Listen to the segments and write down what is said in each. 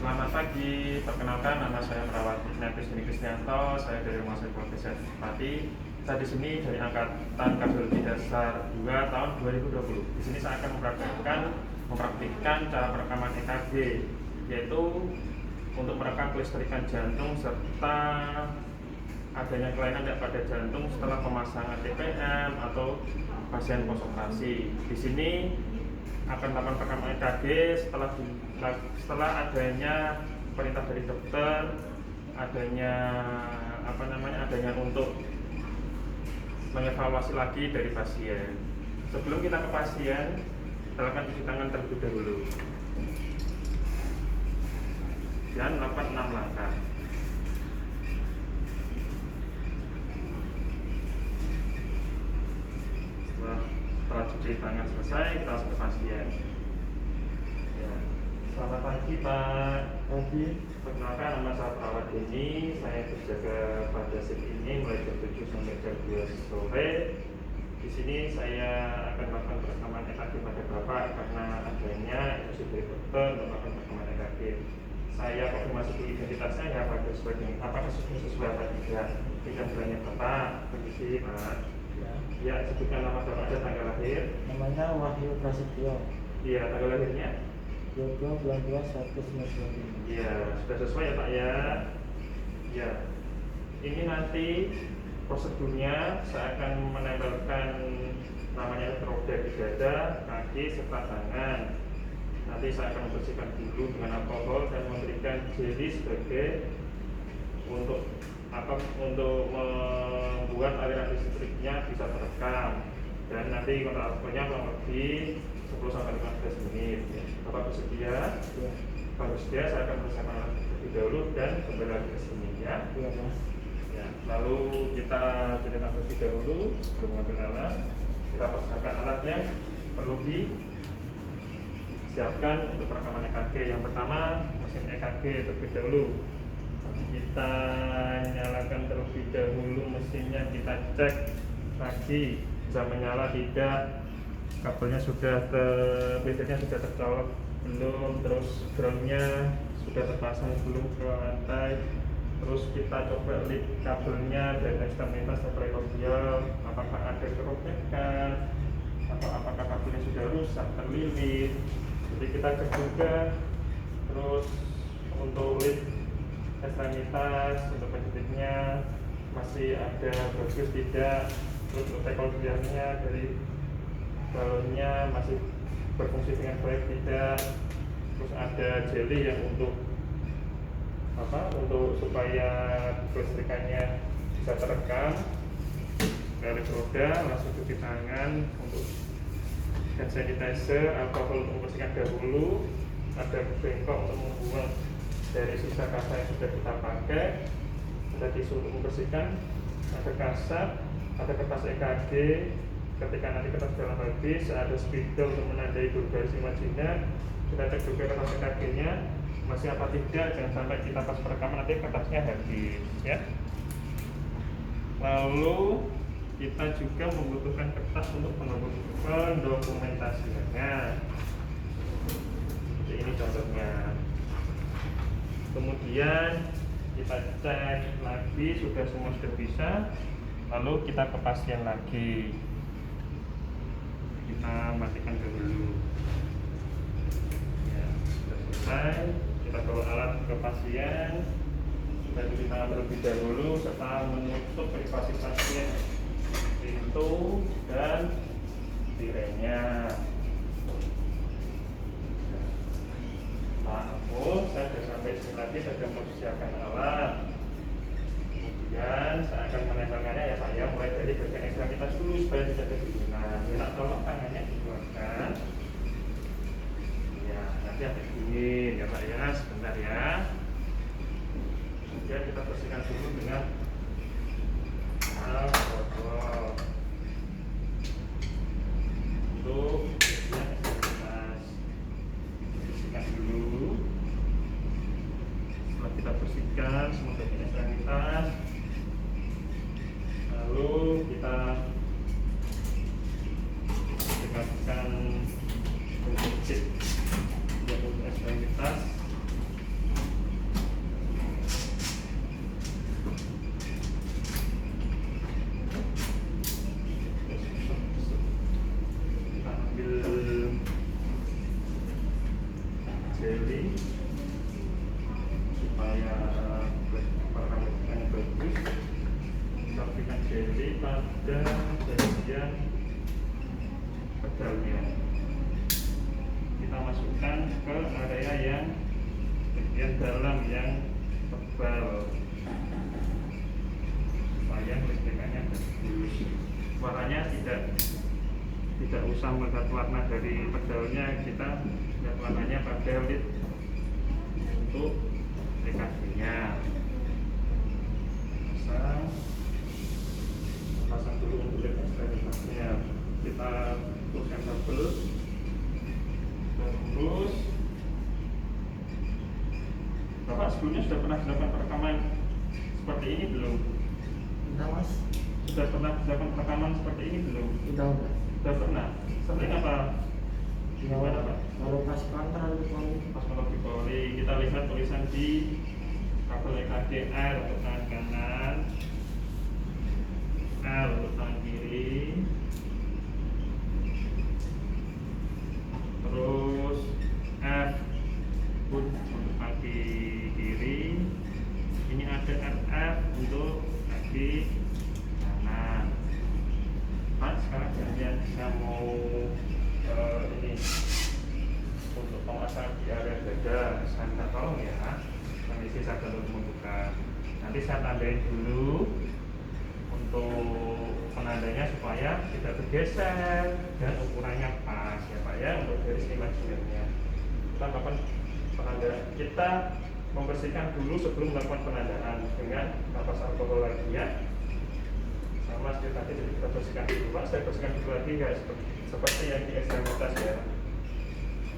Selamat pagi, perkenalkan nama saya perawat Ignatius Deni Kristianto, saya dari Rumah Sakit Dr. Pati. Saya di sini dari angkatan kardiologi dasar 2 tahun 2020. Di sini saya akan mempraktikkan cara perekaman EKG, yaitu untuk merekam kelistrikan jantung serta adanya kelainan pada jantung setelah pemasangan TPM atau pasien post operasi. Di sini akan melakukan perekaman EKG setelah adanya perintah dari dokter, adanya untuk mengevaluasi lagi dari pasien. Sebelum kita ke pasien, silakan cuci tangan terlebih dahulu dan melakukan 6 langkah. Setelah cuci tangan selesai, kita langsung ke pasien. Ya. Selamat pagi Pak. Pagi. Perkenalkan, nama saya perawat Deni. Saya berjaga pada shift ini mulai jam 7 sampai jam 2 sore. Di sini saya akan melakukan perekaman EKG pada Bapak karena adanya instruksi dari dokter untuk melakukan perekaman EKG. Saya konfirmasi dulu identitasnya ya, apakah sesuai apa tidak. Tidak berani Bapak. Permisi Pak. Ya, sebutkan nama Bapak dan tanggal lahir. Namanya Wahyu Prasetyo. Iya, tanggal lahirnya 22 bulan 2 1995. Iya, sudah sesuai ya Pak ya. Ya, ini nanti prosedurnya saya akan menempelkan namanya elektroda di dada, kaki, serta tangan. Nanti saya akan membersihkan dulu dengan alkohol dan memberikan jeli sebagai untuk membuat aliran listriknya bisa terekam. Dan nanti kontak alkoholnya kurang lebih 10-15 menit. Bapak bersedia? Ya. Kalau bersedia, saya akan bersama terlebih dahulu dan kembali lagi ke sini ya. Iya, Mas. Ya, lalu kita cerita terlebih dahulu sebelum mengambil alat. Kita persiapkan alatnya, perlu disiapkan untuk perekaman EKG. Yang pertama, mesin EKG terlebih dahulu. Kita nyalakan terlebih dahulu mesinnya, kita cek lagi bisa menyala tidak, kabelnya sudah BT-nya sudah tercolok belum, terus groundnya sudah terpasang belum ke lantai. Terus kita coba lihat kabelnya dan ekstremitas prekordial, apakah ada kerobekan atau apakah kabelnya sudah rusak, terlilit. Jadi kita cek juga. Terus untuk lihat ekstremitas, untuk pencetiknya masih ada bagus tidak, terus untuk prekordialnya dari balonnya masih berfungsi dengan baik tidak, terus ada jeli yang untuk supaya kelistrikannya bisa terekam. Dari roda langsung cuci tangan untuk hand sanitizer, alkohol untuk membersihkan dahulu, ada bengkok untuk membuang dari sisa kasa yang sudah kita pakai, ada tisu untuk membersihkan, ada kasat, ada kertas EKG. Ketika nanti kertas sudah habis, ada spidol untuk menandai garis imajiner. Kita cek juga kertas EKG-nya masih apa tidak, jangan sampai kita pas perekaman nanti kertasnya habis ya. Lalu kita juga membutuhkan kertas untuk pendokumentasiannya. Ini contohnya. Kemudian kita cek lagi sudah bisa, lalu kita ke pasien lagi. Kita matikan dulu. Ya, sudah selesai. Kita bawa alat ke pasien. Sudah cuci tangan terlebih dahulu serta menutup privasi pasien, pintu dan tirainya. Saya sudah sampai sini lagi, saya sudah mempersiapkan alat. Kemudian saya akan menempelkannya ya Pak ya, mulai dari bagian ekstremitas dulu supaya tidak kedinginan. Minta tolong tangannya dikeluarkan. Ya, nanti agak dingin ya Pak ya, sebentar ya. Kemudian kita bersihkan dulu dengan alkohol untuk bagian ekstremitas. Bersihkan dulu. Setelah kita bersihkan semua bagian ekstremitas, lalu kita dekatkan untuk ekstremitas jeli supaya perkampungannya bagus. Kita berikan jeli pada bagian pedalnya. Kita masukkan ke area yang bagian dalam yang tebal supaya listrikannya bagus. Warnanya tidak usah melihat warna dari pedalnya, kita lihat warnanya pada lid untuk EKG-nya. Pasang dulu untuk lid eksternalnya. Kita tuliskan kabel terus. Bapak sebelumnya sudah pernah dilakukan perekaman seperti ini belum? Udah mas? Sudah pernah dilakukan perekaman seperti ini belum? Udah. Sudah pernah. Sering apa? Gimana Pak? Baru pas kontrol di poli. Pas kalau di poli kita lihat tulisan di kabel EKG R untuk tangan kanan, L untuk tangan kiri, terus F untuk kaki kiri. Ini ada RF untuk kaki kanan. Pak, sekarang kalian saya mau ini untuk pemasangan di area dada. Saya minta tolong ya, permisi saya untuk membuka. Nanti saya tandain dulu untuk penandanya supaya tidak bergeser dan ukurannya pas ya Pak ya, untuk garis imajinernya. Kita melakukan penandaan, kita membersihkan dulu sebelum melakukan penandaan dengan kapas alkohol lagi ya. Sama seperti tadi, jadi kita bersihkan dulu Pak. Saya bersihkan dulu lagi guys, seperti yang di ekstremitas ya.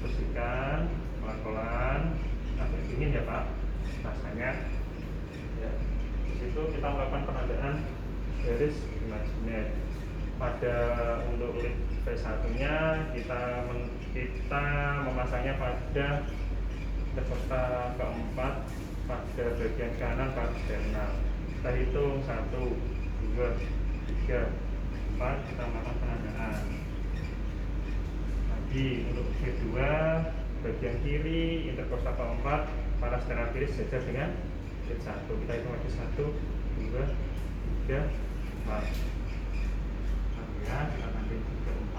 Bersihkan pelan-pelan, agak dingin ya Pak rasanya ya. Di situ kita melakukan penandaan garis imajiner. Pada untuk lid V1 nya kita memasangnya pada peserta keempat pada bagian kanan parasternal. Kita hitung 1, 2, 3, 4, kita melakukan penandaan. Lagi untuk V2 bagian kiri interkostal keempat parasternal kiri sejajar dengan lid 1. Kita hitung lagi 1, 2, 3, 4. Ya, kita tampil V4.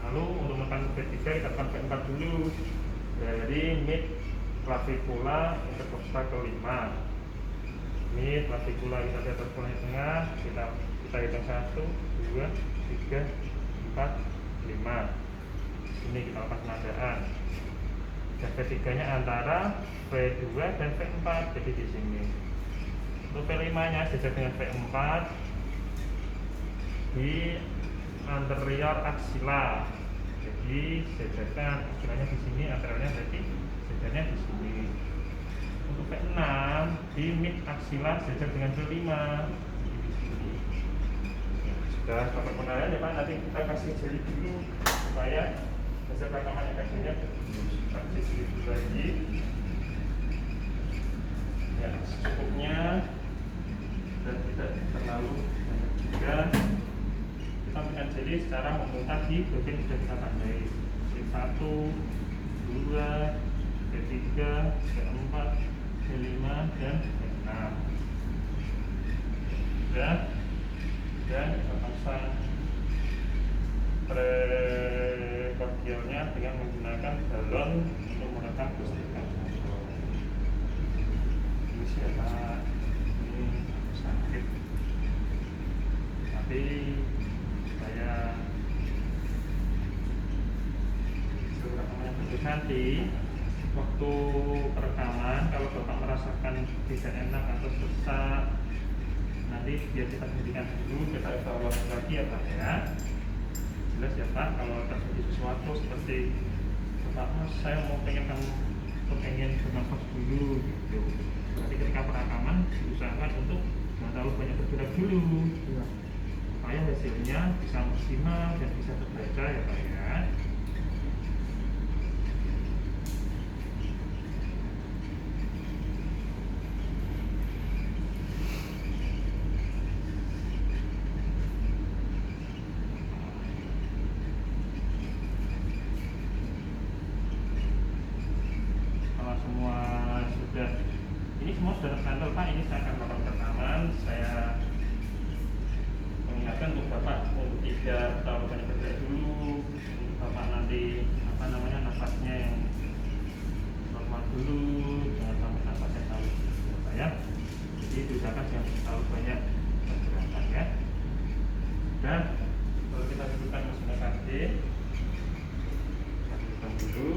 Lalu untuk menekan V3 kita tekan V4 dulu dari mid clavicula interkostal ke-5. Mid clavicula kita lihat terpulai tengah, kita hitung 1, 2, 3, 4, 5. Ini kita lakukan penandaan. Dan V3 nya antara V2 dan V4, jadi di sini. Untuk V5 nya sejajar dengan V4 di anterior axilla. Jadi sejajarkan axillanya di sini, anteriornya berarti sejajarnya di sini. Untuk V6 di mid axilla sejajar dengan V5 di sini. Ya, sudah dapat penandaan ya Pak. Nanti kita kasih jeli dulu supaya hasil rekaman EKG-nya kasih jeli dulu lagi. Ya, secukupnya dan tidak terlalu banyak juga. Kita berikan jeli secara memutar di bagian sudah kita tandai. V1, 2, V3, V4, V5 dan V6. Dan kita pasang prekordialnya dengan menggunakan balon untuk menekan kelistrikan. Ini siapa? Ini sakit. Tapi saya nanti waktu perekaman kalau Bapak merasakan tidak enak atau sesak, nanti biar kita hentikan dulu, kita evaluasi lagi ya Pak ya. Jelas ya Pak, kalau terjadi sesuatu seperti Bapak, saya mau pengen bernafas dulu gitu. Nanti ketika perekaman diusahakan untuk nggak terlalu banyak bergerak dulu supaya hasilnya bisa maksimal dan bisa terbaca ya Pak ya. sudah. Ini semua sudah terkantor Pak. Ini saya akan melakukan perekaman. Saya mengingatkan untuk Bapak untuk tidak terlalu banyak bergerak dulu, untuk Bapak nanti nafasnya yang normal dulu, jangan sampai nafasnya terlalu Bapak ya. Jadi usahakan jangan terlalu banyak pergerakan ya. Dan kalau kita dudukkan mesin EKG, kita dudukkan dulu.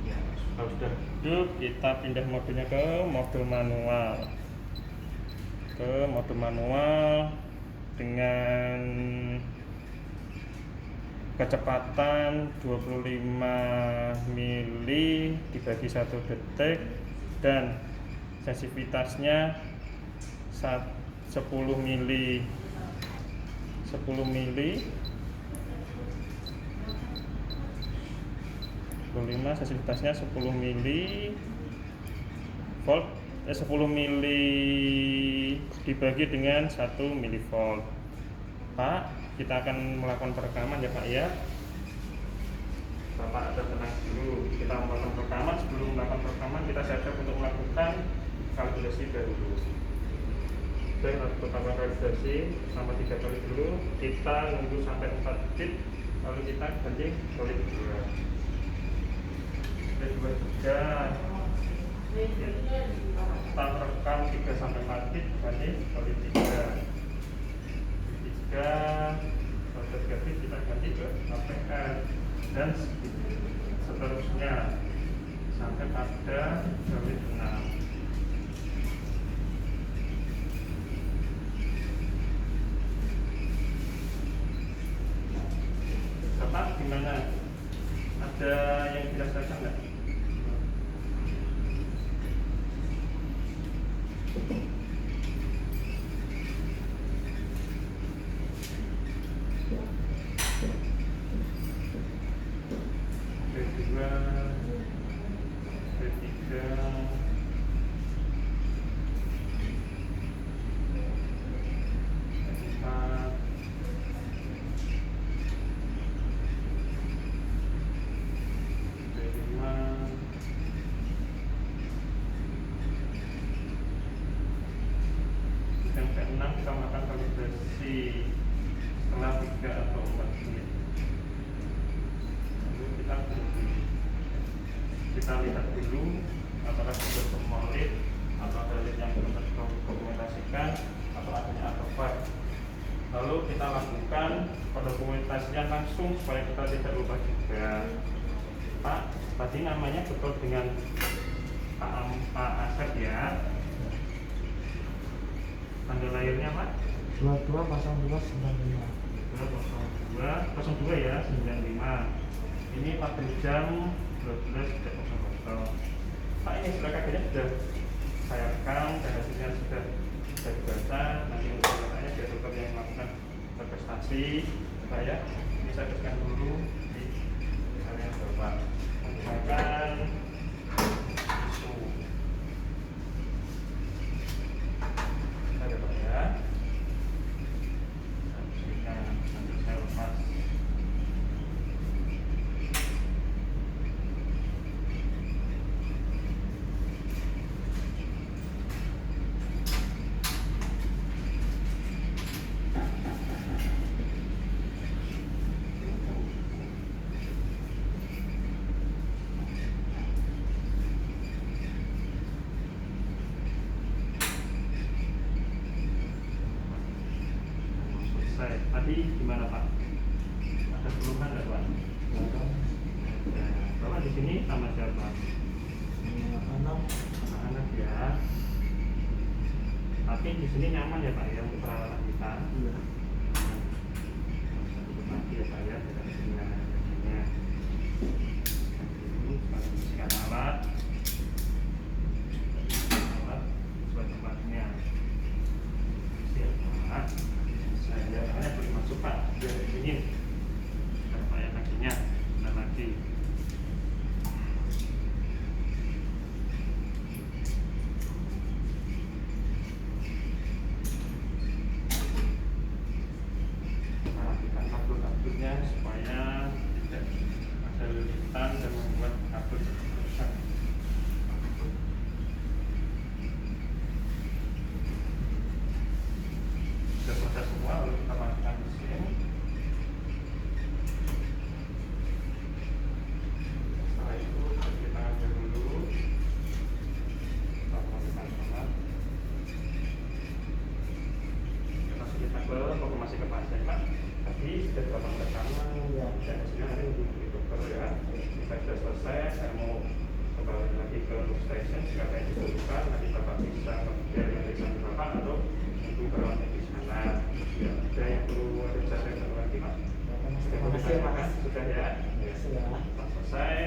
Ya, kalau sudah duduk, kita pindah modenya ke mode manual. Dengan kecepatan 25 mili dibagi 1 detik dan sensitivitasnya 10 mili 25 sensitivitasnya 10 mili volt 10 mili dibagi dengan 1 milivolt. Pak, kita akan melakukan perekaman ya Pak ya. Bapak ada tenang dulu. Kita melakukan perekaman. Sebelum melakukan perekaman kita siap-siap untuk melakukan kalkulasi dahulu. Baik, pertama kalkulasi sama 3 kali dulu. Kita nunggu sampai 4 detik, lalu kita ganti kali 2. Kedua juga kita rekam 3 sampai 4 detik, ganti kali 3. 3 kita ganti ke APR dan seterusnya sampai pada kali 6. Bapak gimana? Ada yang dirasakan nggak? Kedua, ketiga, keempat, kelima, yang keenam kita melakukan kalibrasi setelah 3 atau 4 menit. Lalu kita lihat dulu apakah sudah termolit atau ada lead yang belum terdokumentasikan atau adanya artefak. Lalu kita lakukan pendokumentasinya langsung supaya kita tidak lupa juga. Pak, tadi namanya betul dengan Pak Asep ya. Tanggal lahirnya Pak? 220295. 02 ya, 95. Ini pada jam 12.00. Pak, ini sudah kagetnya sudah saya rekam dan hasilnya sudah dibaca. Nanti untuk katanya biar dokter yang melakukan berprestasi. Saya ini saya teruskan dulu di kalian Bapak menggunakan tisu. Ada Pak ya. Nanti saya lepas. Tadi gimana Pak? Ada keluhan nggak Pak? Ya, Bapak di sini sama siapa? Anak-anak ya. Tapi di sini nyaman ya Pak ya untuk perawatan kita. Iya. Mati ya Pak ya, tidak dengan gajinya. Ini bersihkan alat sesuai tempatnya. Siap Pak. Saya hanya boleh masuk Pak, biar dingin. Karena Pak ya kakinya, dan lagi. Merapikan kabel-kabelnya supaya tidak ada lilitan dan membuat kabel rusak. Oke, Mas. kan? Sudah ya? Sudah. Setelah selesai,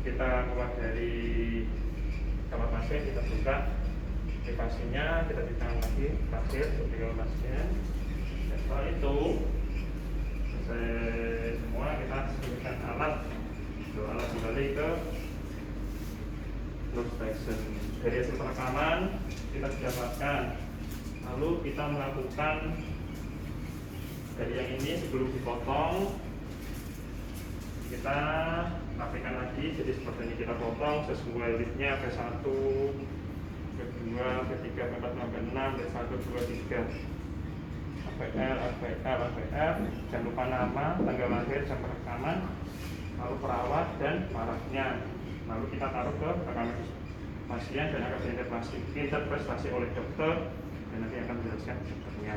kita keluar dari kamar pasien, kita buka privasinya, kita timbang lagi terakhir seperti kamar pasien. Dan setelah itu selesai semua, kita sambungkan alat kembali ke workstation. Dari hasil perekaman kita dapatkan, lalu kita melakukan dari yang ini sebelum dipotong kita rapikan lagi. Jadi seperti ini kita potong sesuai liftnya V1, V2, V3, V4, V6, V1, 2, 3 APR, APR, APR. Jangan lupa nama, tanggal lahir, jam perekaman, lalu perawat dan maraknya. Lalu kita taruh ke rekaman pasien dan akan diinterpretasi oleh dokter dan nanti akan menjelaskan dokternya.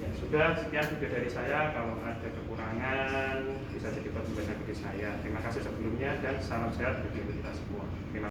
Ya sudah, sekian video dari saya. Kalau ada kekurangan bisa jadi pertanyaan bagi saya. Terima kasih sebelumnya dan salam sehat bagi kita semua. Terima kasih.